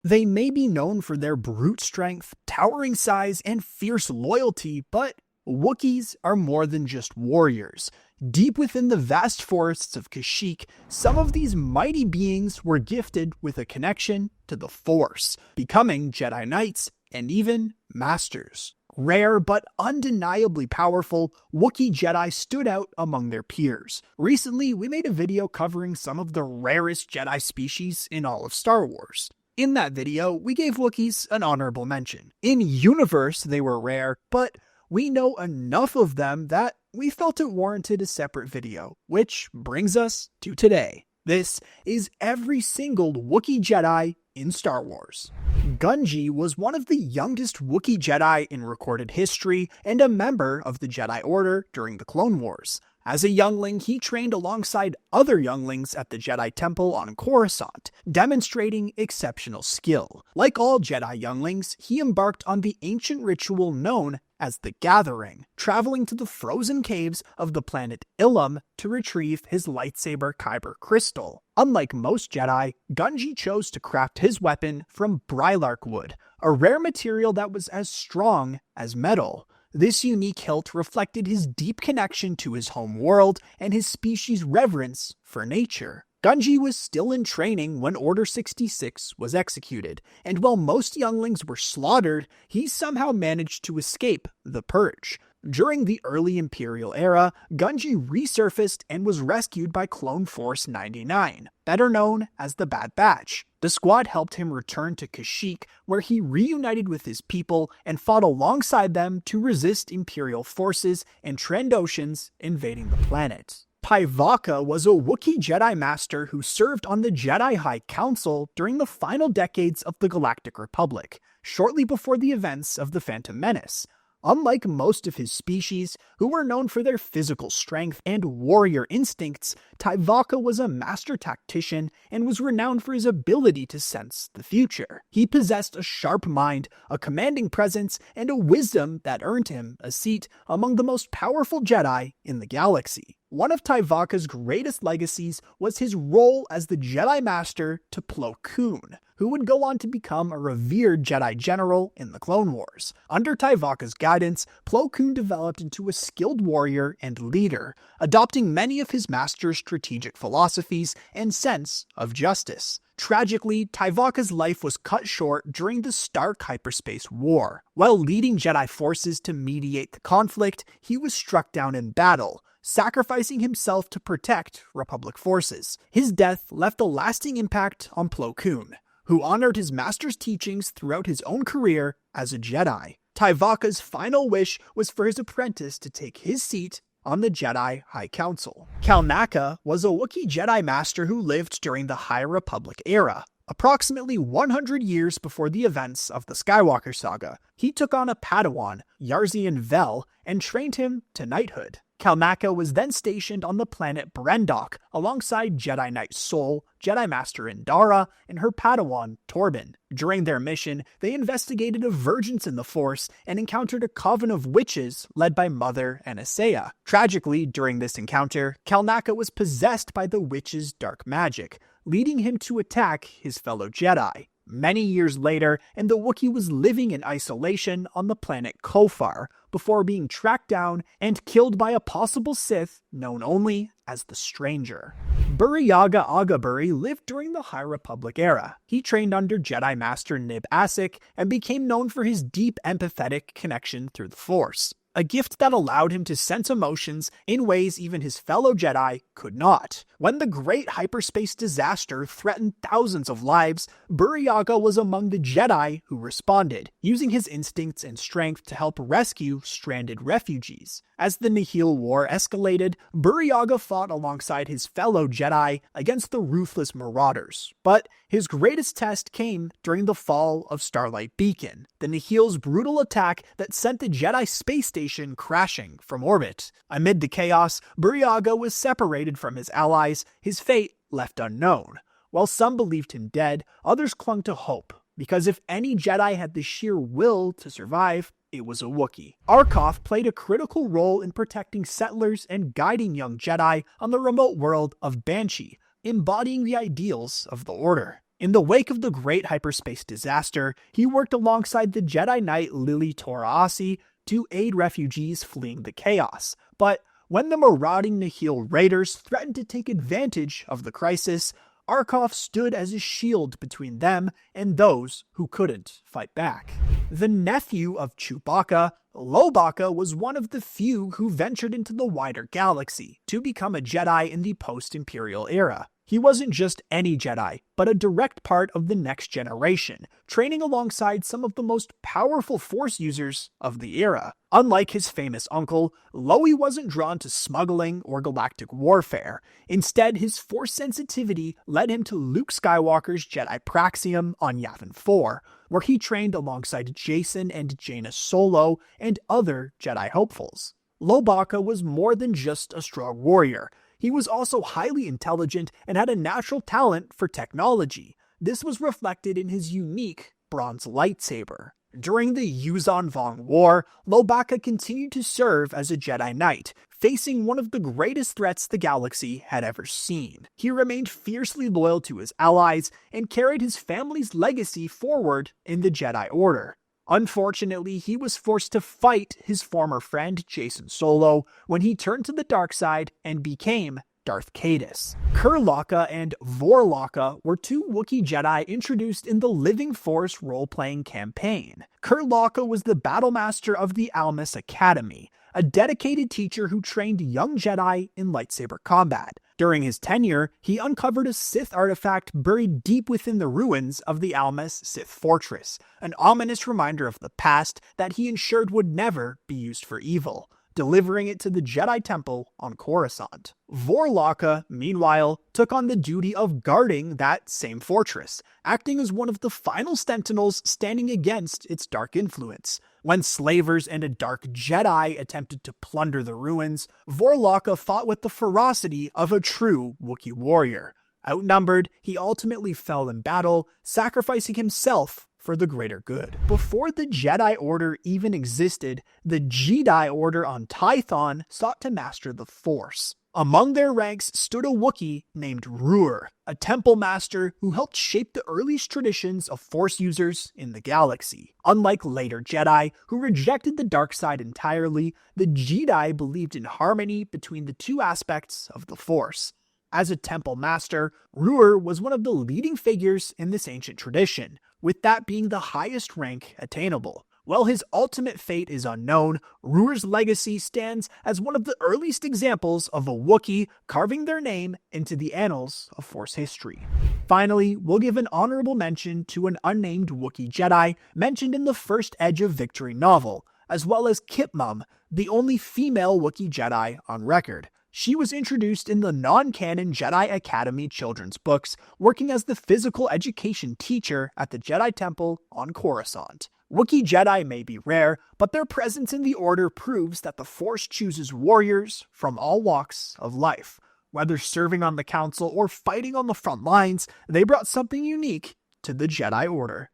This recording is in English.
They may be known for their brute strength, towering size, and fierce loyalty, but Wookiees are more than just warriors. Deep within the vast forests of Kashyyyk, some of these mighty beings were gifted with a connection to the Force, becoming Jedi Knights and even Masters. Rare but undeniably powerful, Wookiee Jedi stood out among their peers. Recently, we made a video covering some of the rarest Jedi species in all of Star Wars. In that video, we gave Wookiees an honorable mention. In universe, they were rare, but we know enough of them that we felt it warranted a separate video, which brings us to today. This is every single Wookiee Jedi in Star Wars. Gungi was one of the youngest Wookiee Jedi in recorded history and a member of the Jedi Order during the Clone Wars. As a youngling, he trained alongside other younglings at the Jedi Temple on Coruscant, demonstrating exceptional skill. Like all Jedi younglings, he embarked on the ancient ritual known as the Gathering, traveling to the frozen caves of the planet Ilum to retrieve his lightsaber Kyber crystal. Unlike most Jedi, Gungi chose to craft his weapon from Brylark wood, a rare material that was as strong as metal. This unique hilt reflected his deep connection to his home world and his species' reverence for nature. Gungi was still in training when Order 66 was executed, and while most younglings were slaughtered, he somehow managed to escape the Purge. During the early Imperial era, Gungi resurfaced and was rescued by Clone Force 99, better known as the Bad Batch. The squad helped him return to Kashyyyk, where he reunited with his people and fought alongside them to resist Imperial forces and Trandoshans invading the planet. Tyvaka was a Wookiee Jedi Master who served on the Jedi High Council during the final decades of the Galactic Republic, shortly before the events of the Phantom Menace. Unlike most of his species, who were known for their physical strength and warrior instincts, Tyvaka was a master tactician and was renowned for his ability to sense the future. He possessed a sharp mind, a commanding presence, and a wisdom that earned him a seat among the most powerful Jedi in the galaxy. One of Tyvaka's greatest legacies was his role as the Jedi Master to Plo Koon, who would go on to become a revered Jedi General in the Clone Wars. Under Tyvaka's guidance, Plo Koon developed into a skilled warrior and leader, adopting many of his master's strategic philosophies and sense of justice. Tragically, Tyvaka's life was cut short during the Stark Hyperspace War. While leading Jedi forces to mediate the conflict, he was struck down in battle, sacrificing himself to protect Republic forces. His death left a lasting impact on Plo Koon, who honored his master's teachings throughout his own career as a Jedi. Tyvaka's final wish was for his apprentice to take his seat on the Jedi High Council. Kalnaka was a Wookiee Jedi Master who lived during the High Republic era, approximately 100 years before the events of the Skywalker saga. He took on a Padawan, Yarzian Vel, and trained him to knighthood. Kalnaka was then stationed on the planet Brendok alongside Jedi Knight Sol, Jedi Master Indara, and her Padawan Torben. During their mission, they investigated a vergence in the Force and encountered a coven of witches led by Mother Anasaia. Tragically, during this encounter, Kalnaka was possessed by the witches' dark magic, leading him to attack his fellow Jedi. Many years later, and the Wookiee was living in isolation on the planet Kofar before being tracked down and killed by a possible Sith known only as the Stranger. Burryaga Agaburi lived during the High Republic era. He trained under Jedi Master Nib Assek and became known for his deep empathetic connection through the Force, a gift that allowed him to sense emotions in ways even his fellow Jedi could not. When the great hyperspace disaster threatened thousands of lives, Burryaga was among the Jedi who responded, using his instincts and strength to help rescue stranded refugees. As the Nihil War escalated, Burryaga fought alongside his fellow Jedi against the ruthless marauders. But his greatest test came during the fall of Starlight Beacon, the Nihil's brutal attack that sent the Jedi space station crashing from orbit. Amid the chaos, Burryaga was separated from his allies, his fate left unknown. While some believed him dead, others clung to hope, because if any Jedi had the sheer will to survive, it was a Wookiee. Arkoth played a critical role in protecting settlers and guiding young Jedi on the remote world of Banshee, embodying the ideals of the Order. In the wake of the Great Hyperspace Disaster, he worked alongside the Jedi Knight Lili Toraasi to aid refugees fleeing the chaos. But when the marauding Nihil raiders threatened to take advantage of the crisis, Arkoff stood as a shield between them and those who couldn't fight back. The nephew of Chewbacca, Lobaka was one of the few who ventured into the wider galaxy to become a Jedi in the post-Imperial era. He wasn't just any Jedi, but a direct part of the next generation, training alongside some of the most powerful Force users of the era. Unlike his famous uncle, Lowy wasn't drawn to smuggling or galactic warfare. Instead, his Force sensitivity led him to Luke Skywalker's Jedi Praxium on Yavin 4, where he trained alongside Jason and Jaina Solo and other Jedi hopefuls. Lobaka was more than just a strong warrior. He was also highly intelligent and had a natural talent for technology. This was reflected in his unique bronze lightsaber. During the Yuuzhan Vong War, Lobaka continued to serve as a Jedi Knight, facing one of the greatest threats the galaxy had ever seen. He remained fiercely loyal to his allies and carried his family's legacy forward in the Jedi Order. Unfortunately, he was forced to fight his former friend Jason Solo when he turned to the dark side and became Darth Caedus. Kurlaka and Vorlaka were two Wookiee Jedi introduced in the Living Force role-playing campaign. Kurlaka was the battlemaster of the Almus Academy, a dedicated teacher who trained young Jedi in lightsaber combat. During his tenure, he uncovered a Sith artifact buried deep within the ruins of the Almus Sith Fortress, an ominous reminder of the past that he ensured would never be used for evil, delivering it to the Jedi Temple on Coruscant. Vorlaka, meanwhile, took on the duty of guarding that same fortress, acting as one of the final sentinels standing against its dark influence. When slavers and a dark Jedi attempted to plunder the ruins, Vorlaka fought with the ferocity of a true Wookiee warrior. Outnumbered, he ultimately fell in battle, sacrificing himself for the greater good. Before the Jedi Order even existed, the Jedi Order on Tython sought to master the Force. Among their ranks stood a Wookiee named Ruur, a temple master who helped shape the earliest traditions of Force users in the galaxy. Unlike later Jedi, who rejected the dark side entirely, the Jedi believed in harmony between the two aspects of the Force. As a temple master, Ruur was one of the leading figures in this ancient tradition, with that being the highest rank attainable. While his ultimate fate is unknown, Ruur's legacy stands as one of the earliest examples of a Wookiee carving their name into the annals of Force history. Finally, we'll give an honorable mention to an unnamed Wookiee Jedi mentioned in the first Edge of Victory novel, as well as Kip Mum, the only female Wookiee Jedi on record. She was introduced in the non-canon Jedi Academy children's books, working as the physical education teacher at the Jedi Temple on Coruscant. Wookiee Jedi may be rare, but their presence in the Order proves that the Force chooses warriors from all walks of life. Whether serving on the Council or fighting on the front lines, they brought something unique to the Jedi Order.